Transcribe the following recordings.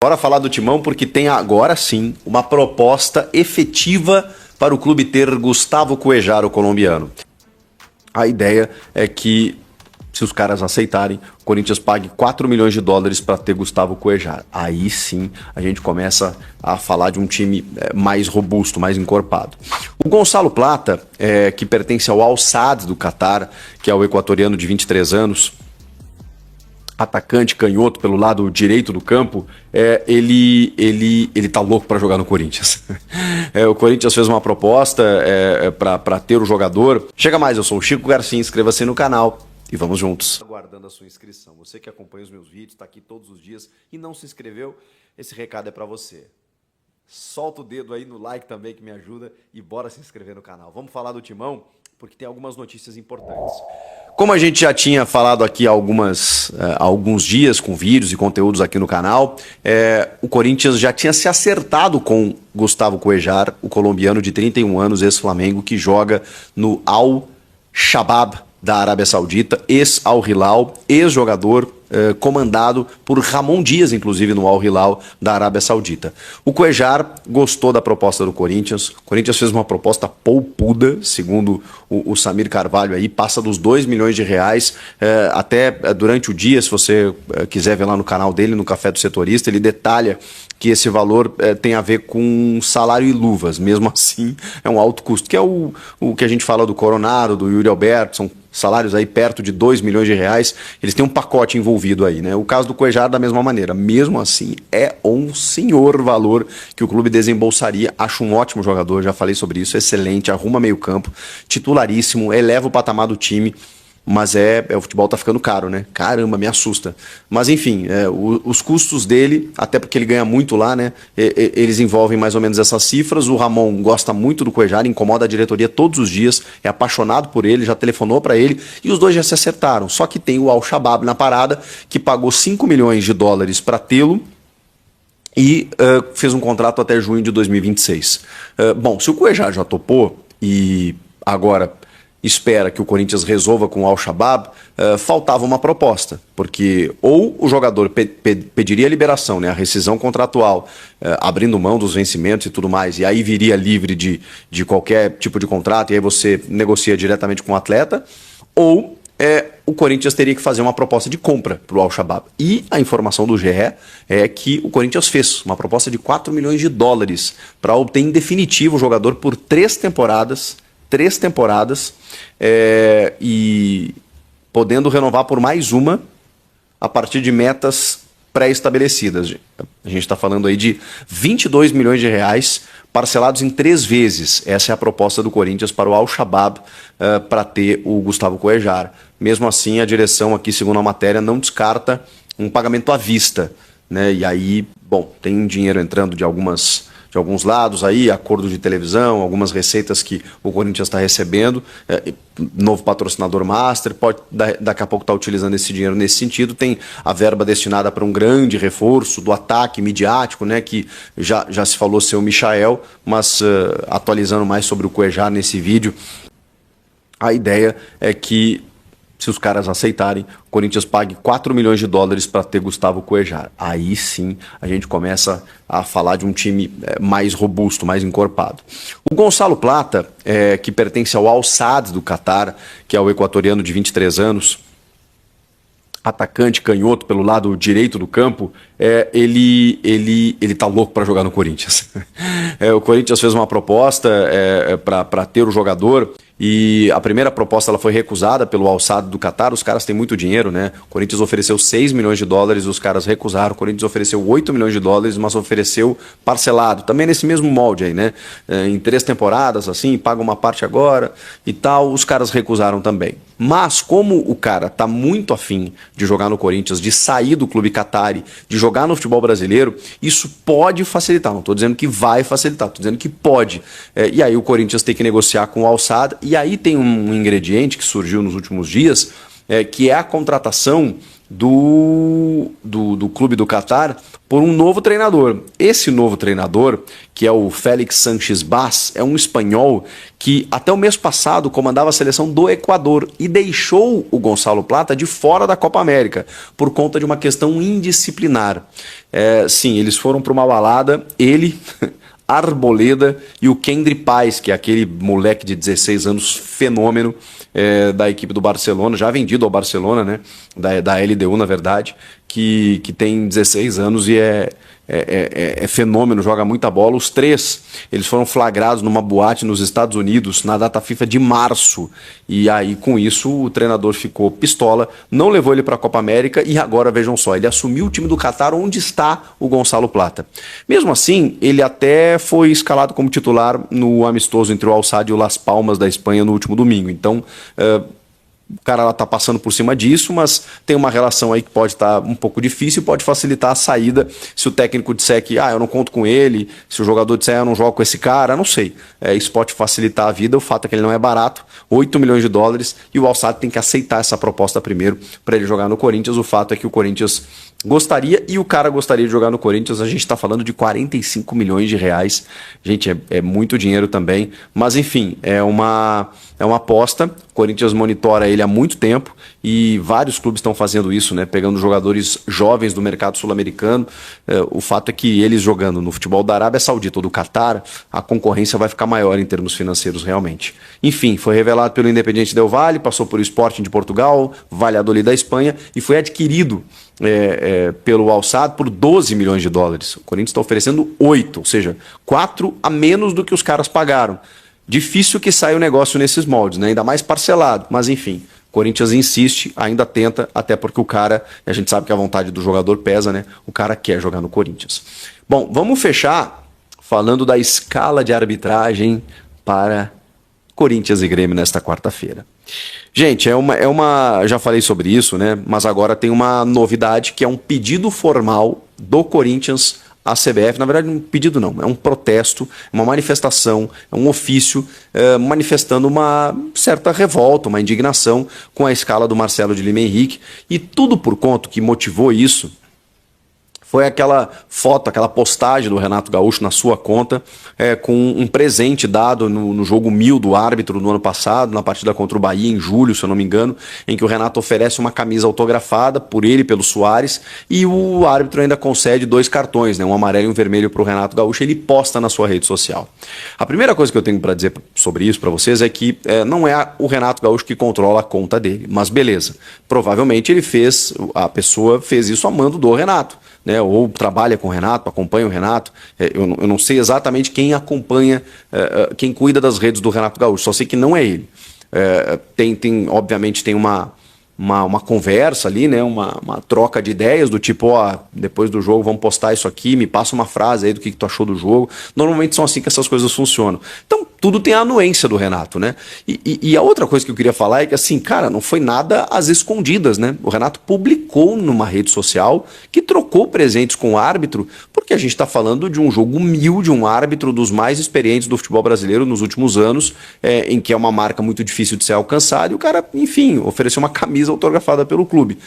Bora falar do Timão porque tem agora sim uma proposta efetiva para o clube ter Gustavo Cuéllar, o colombiano. A ideia é que, se os caras aceitarem, o Corinthians pague 4 milhões de dólares para ter Gustavo Cuéllar. Aí sim a gente começa a falar de um time mais robusto, mais encorpado. O Gonçalo Plata, que pertence ao Al Sadd do Catar, que é o equatoriano de 23 anos, atacante canhoto pelo lado direito do campo, ele tá louco para jogar no Corinthians. O Corinthians fez uma proposta para ter o jogador. Chega mais, eu sou o Chico Garcia, inscreva-se no canal e vamos juntos. Aguardando a sua inscrição. Você que acompanha os meus vídeos, está aqui todos os dias e não se inscreveu, esse recado é para você. Solta o dedo aí no like também que me ajuda e bora se inscrever no canal. Vamos falar do Timão porque tem algumas notícias importantes. Como a gente já tinha falado aqui há alguns dias com vídeos e conteúdos aqui no canal, o Corinthians já tinha se acertado com Gustavo Cuéllar, o colombiano de 31 anos, ex-Flamengo, que joga no Al Shabab da Arábia Saudita, ex-Al Hilal, ex-jogador comandado por Ramon Dias, inclusive, no Al Hilal da Arábia Saudita. O Cuéllar gostou da proposta do Corinthians. O Corinthians fez uma proposta poupuda, segundo o Samir Carvalho, aí, passa dos 2 milhões de reais. Até durante o dia, se você quiser ver lá no canal dele, no Café do Setorista, ele detalha que esse valor tem a ver com salário e luvas. Mesmo assim, é um alto custo, que é o que a gente fala do Coronado, do Yuri Alberto, são salários aí perto de 2 milhões de reais, eles têm um pacote envolvido aí, né? O caso do Cuéllar da mesma maneira. Mesmo assim, é um senhor valor que o clube desembolsaria. Acho um ótimo jogador, já falei sobre isso, excelente, arruma meio campo, titularíssimo, eleva o patamar do time. Mas o futebol tá ficando caro, né? Caramba, me assusta. Mas enfim, os custos dele, até porque ele ganha muito lá, né? Eles envolvem mais ou menos essas cifras. O Ramon gosta muito do Cuéllar, incomoda a diretoria todos os dias, é apaixonado por ele, já telefonou para ele e os dois já se acertaram. Só que tem o Al Shabab na parada, que pagou 5 milhões de dólares para tê-lo e fez um contrato até junho de 2026. Bom, se o Cuéllar já topou e agora espera que o Corinthians resolva com o Al Shabab, faltava uma proposta, porque ou o jogador pediria a liberação, né, a rescisão contratual, abrindo mão dos vencimentos e tudo mais, e aí viria livre de qualquer tipo de contrato, e aí você negocia diretamente com o atleta, ou o Corinthians teria que fazer uma proposta de compra para o Al Shabab. E a informação do GE é que o Corinthians fez uma proposta de 4 milhões de dólares para obter em definitivo o jogador por 3 temporadas, e podendo renovar por mais uma a partir de metas pré-estabelecidas. A gente está falando aí de 22 milhões de reais parcelados em 3 vezes. Essa é a proposta do Corinthians para o Al Shabab para ter o Gustavo Cuéllar. Mesmo assim, a direção aqui, segundo a matéria, não descarta um pagamento à vista, né? E aí, bom, tem dinheiro entrando de alguns lados aí, acordo de televisão, algumas receitas que o Corinthians está recebendo, novo patrocinador master, pode daqui a pouco estar utilizando esse dinheiro nesse sentido, tem a verba destinada para um grande reforço do ataque midiático, né, que já se falou ser o Michael, mas atualizando mais sobre o Cuéllar nesse vídeo, a ideia é que, se os caras aceitarem, o Corinthians pague 4 milhões de dólares para ter Gustavo Cuéllar. Aí sim a gente começa a falar de um time mais robusto, mais encorpado. O Gonçalo Plata, que pertence ao Al Sadd do Catar, que é o equatoriano de 23 anos, atacante canhoto pelo lado direito do campo, ele tá louco para jogar no Corinthians. O Corinthians fez uma proposta para ter o jogador e a primeira proposta ela foi recusada pelo Al Sadd do Catar. Os caras têm muito dinheiro, né? O Corinthians ofereceu 6 milhões de dólares, os caras recusaram. O Corinthians ofereceu 8 milhões de dólares, mas ofereceu parcelado. Também nesse mesmo molde aí, né? Em 3 temporadas, assim, paga uma parte agora e tal. Os caras recusaram também. Mas como o cara tá muito afim de jogar no Corinthians, de sair do clube Qatari, de jogar no futebol brasileiro, isso pode facilitar. Não estou dizendo que vai facilitar, estou dizendo que pode. E aí o Corinthians tem que negociar com o Al Sadd. E aí tem um ingrediente que surgiu nos últimos dias, que é a contratação do clube do Catar por um novo treinador. Esse novo treinador, que é o Félix Sánchez Bas, é um espanhol que até o mês passado comandava a seleção do Equador e deixou o Gonçalo Plata de fora da Copa América por conta de uma questão indisciplinar. Sim, eles foram para uma balada, ele... Arboleda e o Kendry Páez, que é aquele moleque de 16 anos fenômeno da equipe do Barcelona, já vendido ao Barcelona, né? Da LDU, na verdade, que tem 16 anos e é fenômeno, joga muita bola. Os três, eles foram flagrados numa boate nos Estados Unidos na data FIFA de março. E aí, com isso, o treinador ficou pistola, não levou ele para a Copa América e agora, vejam só, ele assumiu o time do Catar onde está o Gonçalo Plata. Mesmo assim, ele até foi escalado como titular no amistoso entre o Al-Sadd e o Las Palmas da Espanha no último domingo. Então, o cara está passando por cima disso, mas tem uma relação aí que pode estar um pouco difícil e pode facilitar a saída se o técnico disser que eu não conto com ele, se o jogador disser eu não jogo com esse cara, não sei. Isso pode facilitar a vida, o fato é que ele não é barato, 8 milhões de dólares, e o Al-Sadd tem que aceitar essa proposta primeiro para ele jogar no Corinthians. O fato é que o Corinthians gostaria e o cara gostaria de jogar no Corinthians. A gente está falando de 45 milhões de reais. Gente, é muito dinheiro também, mas enfim, é uma aposta. O Corinthians monitora ele há muito tempo e vários clubes estão fazendo isso, né? Pegando jogadores jovens do mercado sul-americano. O fato é que eles jogando no futebol da Arábia Saudita ou do Catar, a concorrência vai ficar maior em termos financeiros realmente. Enfim, foi revelado pelo Independiente Del Valle, passou por Sporting de Portugal, Valladolid da Espanha e foi adquirido pelo Al-Sadd por 12 milhões de dólares. O Corinthians está oferecendo 8, ou seja, 4 a menos do que os caras pagaram. Difícil que saia o negócio nesses moldes, né? Ainda mais parcelado, mas enfim, o Corinthians insiste, ainda tenta, até porque o cara, a gente sabe que a vontade do jogador pesa, né? O cara quer jogar no Corinthians. Bom, vamos fechar falando da escala de arbitragem para Corinthians e Grêmio nesta quarta-feira. Gente, já falei sobre isso, né? Mas agora tem uma novidade que é um pedido formal do Corinthians à CBF. Na verdade, um pedido não, é um protesto, uma manifestação, é um ofício manifestando uma certa revolta, uma indignação com a escala do Marcelo de Lima Henrique. E tudo por conta que motivou isso foi aquela foto, aquela postagem do Renato Gaúcho na sua conta com um presente dado no jogo 1000 do árbitro no ano passado, na partida contra o Bahia, em julho, se eu não me engano, em que o Renato oferece uma camisa autografada por ele, pelo Soares, e o árbitro ainda concede 2 cartões, né, um amarelo e um vermelho para o Renato Gaúcho, ele posta na sua rede social. A primeira coisa que eu tenho para dizer sobre isso para vocês é que não é o Renato Gaúcho que controla a conta dele, mas beleza, provavelmente a pessoa fez isso a mando do Renato, né, ou trabalha com o Renato, acompanha o Renato. Eu não sei exatamente quem acompanha, quem cuida das redes do Renato Gaúcho, só sei que não é ele. Obviamente tem uma conversa ali, né, uma troca de ideias do tipo, depois do jogo vamos postar isso aqui, me passa uma frase aí do que tu achou do jogo. Normalmente são assim que essas coisas funcionam. Então tudo tem a anuência do Renato, né? E a outra coisa que eu queria falar é que assim, cara, não foi nada às escondidas, né? O Renato publicou numa rede social que trocou presentes com o árbitro, porque a gente está falando de um jogo 1000 de um árbitro dos mais experientes do futebol brasileiro nos últimos anos, em que é uma marca muito difícil de ser alcançada, e o cara, enfim, ofereceu uma camisa autografada pelo clube.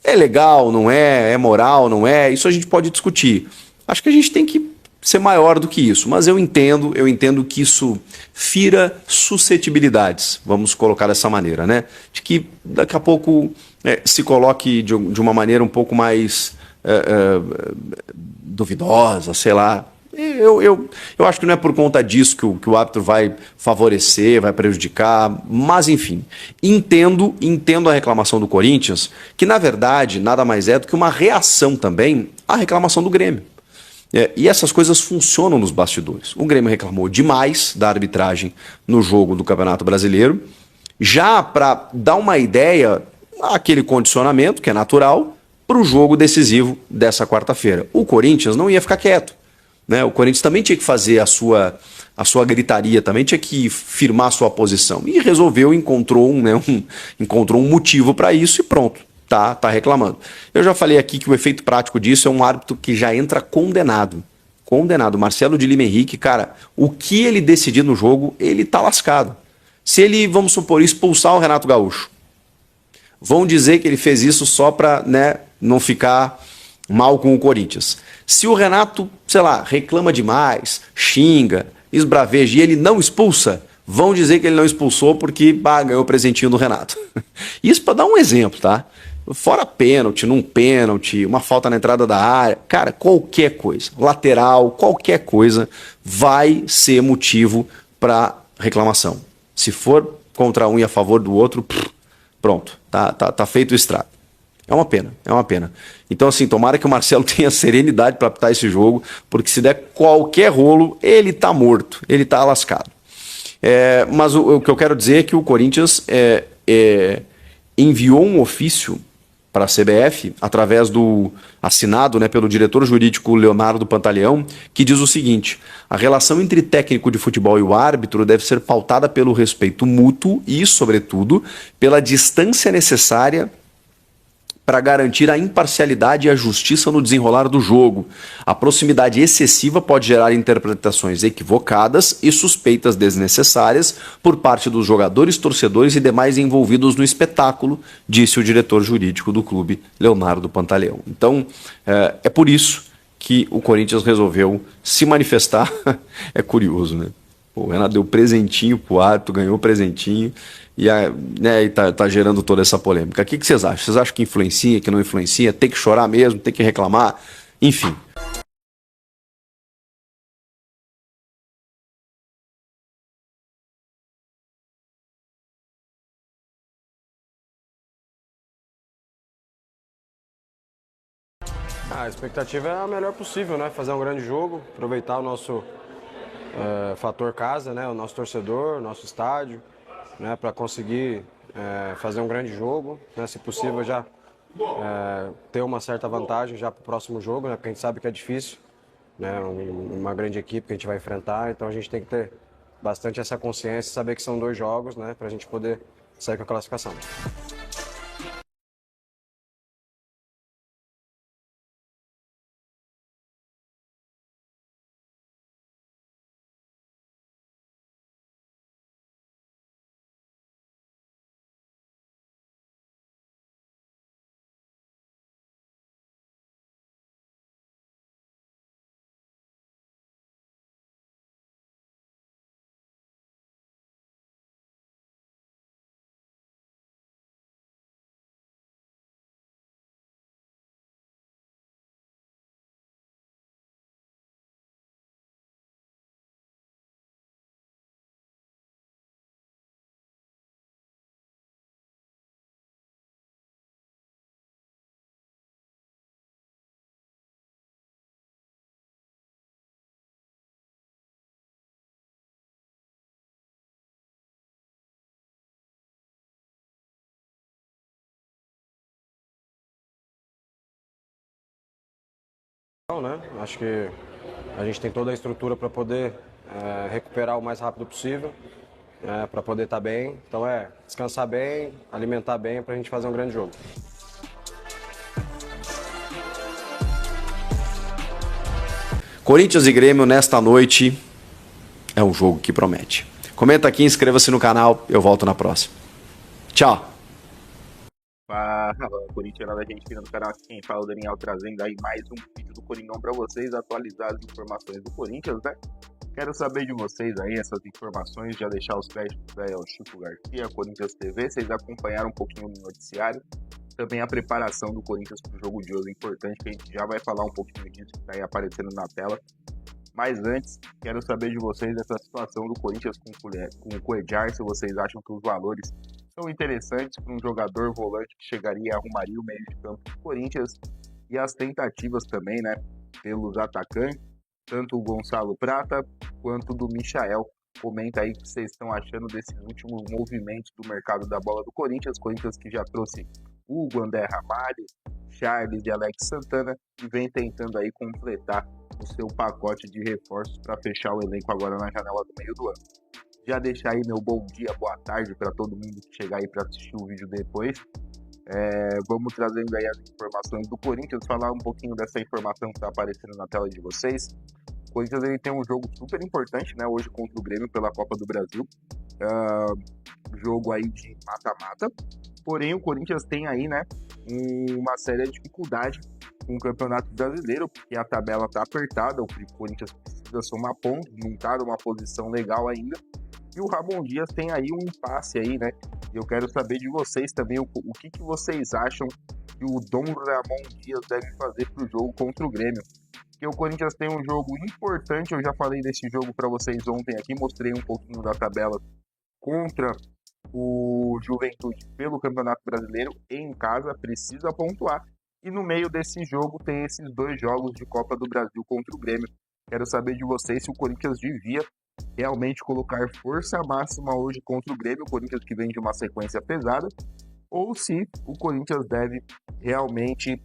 É legal, não é? É moral, não é? Isso a gente pode discutir. Acho que a gente tem que ser maior do que isso, mas eu entendo que isso fira suscetibilidades, vamos colocar dessa maneira, né? De que daqui a pouco se coloque de uma maneira um pouco mais duvidosa, sei lá. Eu acho que não é por conta disso que o árbitro vai favorecer, vai prejudicar, mas enfim, entendo a reclamação do Corinthians, que na verdade nada mais é do que uma reação também à reclamação do Grêmio. E essas coisas funcionam nos bastidores. O Grêmio reclamou demais da arbitragem no jogo do Campeonato Brasileiro, já para dar uma ideia, aquele condicionamento que é natural, para o jogo decisivo dessa quarta-feira. O Corinthians não ia ficar quieto, né? O Corinthians também tinha que fazer a sua gritaria, também tinha que firmar a sua posição. E resolveu, encontrou um motivo para isso e pronto. Tá reclamando. Eu já falei aqui que o efeito prático disso é um árbitro que já entra condenado. Marcelo de Lima Henrique, cara, o que ele decidir no jogo, ele tá lascado. Se ele, vamos supor, expulsar o Renato Gaúcho, vão dizer que ele fez isso só para, né, não ficar mal com o Corinthians. Se o Renato, sei lá, reclama demais, xinga, esbraveja e ele não expulsa, vão dizer que ele não expulsou porque ganhou o presentinho do Renato. Isso para dar um exemplo, tá? Fora pênalti, num pênalti, uma falta na entrada da área, cara, qualquer coisa, lateral, qualquer coisa vai ser motivo para reclamação. Se for contra um e a favor do outro, pronto, tá feito o estrago. É uma pena, é uma pena. Então, assim, tomara que o Marcelo tenha serenidade para apitar esse jogo, porque se der qualquer rolo, ele tá morto, ele tá lascado. Mas o que eu quero dizer é que o Corinthians enviou um ofício para a CBF, através do assinado, né, pelo diretor jurídico Leonardo Pantaleão, que diz o seguinte: a relação entre técnico de futebol e o árbitro deve ser pautada pelo respeito mútuo e, sobretudo, pela distância necessária para garantir a imparcialidade e a justiça no desenrolar do jogo. A proximidade excessiva pode gerar interpretações equivocadas e suspeitas desnecessárias por parte dos jogadores, torcedores e demais envolvidos no espetáculo, disse o diretor jurídico do clube, Leonardo Pantaleão. Então, é por isso que o Corinthians resolveu se manifestar. É curioso, né? O Renato deu presentinho pro árbitro, ganhou presentinho e tá gerando toda essa polêmica. O que vocês acham? Vocês acham que influencia, que não influencia? Tem que chorar mesmo, tem que reclamar? Enfim. A expectativa é a melhor possível, né? Fazer um grande jogo, aproveitar o nosso fator casa, né? O nosso torcedor, o nosso estádio, né? Para conseguir fazer um grande jogo, né? Se possível já ter uma certa vantagem já para o próximo jogo, né? Porque a gente sabe que é difícil, né? Uma grande equipe que a gente vai enfrentar, então a gente tem que ter bastante essa consciência, saber que são 2 jogos, né? Para a gente poder sair com a classificação. Né? Acho que a gente tem toda a estrutura para poder recuperar o mais rápido possível, para poder estar bem. Então descansar bem, alimentar bem para a gente fazer um grande jogo. Corinthians e Grêmio nesta noite é um jogo que promete. Comenta aqui, inscreva-se no canal, eu volto na próxima. Tchau! Fala, Corintiana da gente no canal, aqui quem fala é o Daniel, trazendo aí mais um vídeo do Coringão para vocês, atualizar as informações do Corinthians, né? Quero saber de vocês aí essas informações, já deixar os créditos aí ao Chico Garcia, Corinthians TV, vocês acompanharam um pouquinho no noticiário, também a preparação do Corinthians para o jogo de hoje, importante, que a gente já vai falar um pouquinho disso que está aí aparecendo na tela. Mas antes, quero saber de vocês essa situação do Corinthians com o Cuéllar, se vocês acham que os valores são interessantes para um jogador volante que chegaria e arrumaria o meio de campo do Corinthians, e as tentativas também, né, pelos atacantes, tanto o Gonçalo Prata quanto do Michael. Comenta aí o que vocês estão achando desses últimos movimentos do mercado da bola do Corinthians que já trouxe Hugo, André Ramalho, Charles e Alex Santana, e vem tentando aí completar o seu pacote de reforços para fechar o elenco agora na janela do meio do ano. Já deixar aí meu bom dia, boa tarde para todo mundo que chegar aí para assistir o vídeo depois. Vamos trazendo aí as informações do Corinthians, falar um pouquinho dessa informação que está aparecendo na tela de vocês. O Corinthians ele tem um jogo super importante, né, hoje contra o Grêmio pela Copa do Brasil. jogo aí de mata-mata. Porém, o Corinthians tem aí, né, uma séria dificuldade com o Campeonato Brasileiro, porque a tabela tá apertada, o Corinthians precisa somar pontos, não tá numa posição legal ainda. E o Ramon Dias tem aí um impasse aí, né? E eu quero saber de vocês também o que vocês acham que o Dom Ramon Dias deve fazer pro jogo contra o Grêmio. Porque o Corinthians tem um jogo importante, eu já falei desse jogo para vocês ontem aqui, mostrei um pouquinho da tabela contra o Juventude pelo Campeonato Brasileiro em casa, precisa pontuar. E no meio desse jogo tem esses 2 jogos de Copa do Brasil contra o Grêmio. Quero saber de vocês se o Corinthians devia realmente colocar força máxima hoje contra o Grêmio, o Corinthians que vem de uma sequência pesada, ou se o Corinthians deve realmente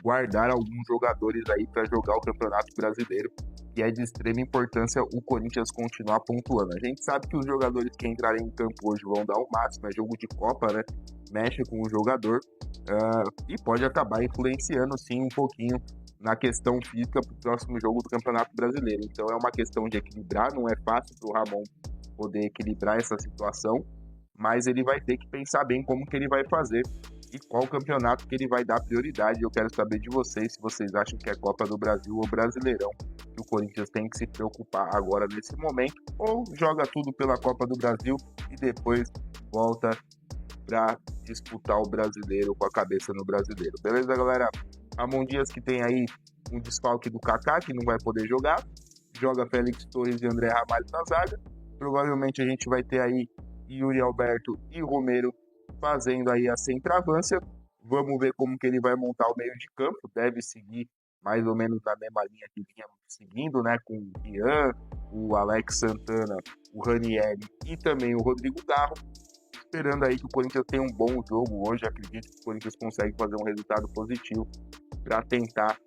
guardar alguns jogadores aí para jogar o Campeonato Brasileiro, que é de extrema importância o Corinthians continuar pontuando. A gente sabe que os jogadores que entrarem em campo hoje vão dar o máximo, é jogo de Copa, né? Mexe com o jogador e pode acabar influenciando sim um pouquinho na questão física para o próximo jogo do Campeonato Brasileiro. Então é uma questão de equilibrar, não é fácil para o Ramon poder equilibrar essa situação, mas ele vai ter que pensar bem como que ele vai fazer e qual campeonato que ele vai dar prioridade. Eu quero saber de vocês se vocês acham que é Copa do Brasil ou Brasileirão que o Corinthians tem que se preocupar agora nesse momento, ou joga tudo pela Copa do Brasil e depois volta para disputar o Brasileiro com a cabeça no Brasileiro. Beleza, galera? Ramon Dias que tem aí um desfalque do Kaká, que não vai poder jogar, joga Félix Torres e André Ramalho na zaga. Provavelmente a gente vai ter aí Yuri Alberto e Romero fazendo aí a centroavância. Vamos ver como que ele vai montar o meio de campo. Deve seguir mais ou menos na mesma linha que vinha seguindo, né? Com o Ian, o Alex Santana, o Ranieri e também o Rodrigo Garro. Esperando aí que o Corinthians tenha um bom jogo hoje. Acredito que o Corinthians consegue fazer um resultado positivo para tentar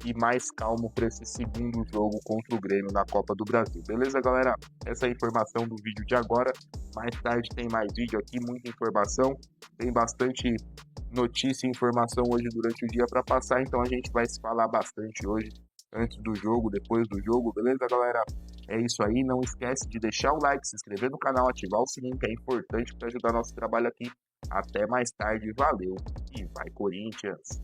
ir mais calmo para esse segundo jogo contra o Grêmio na Copa do Brasil. Beleza, galera? Essa é a informação do vídeo de agora. Mais tarde tem mais vídeo aqui, muita informação. Tem bastante notícia e informação hoje durante o dia para passar, então a gente vai se falar bastante hoje, antes do jogo, depois do jogo. Beleza, galera? É isso aí. Não esquece de deixar o like, se inscrever no canal, ativar o sininho, que é importante para ajudar nosso trabalho aqui. Até mais tarde. Valeu e vai, Corinthians!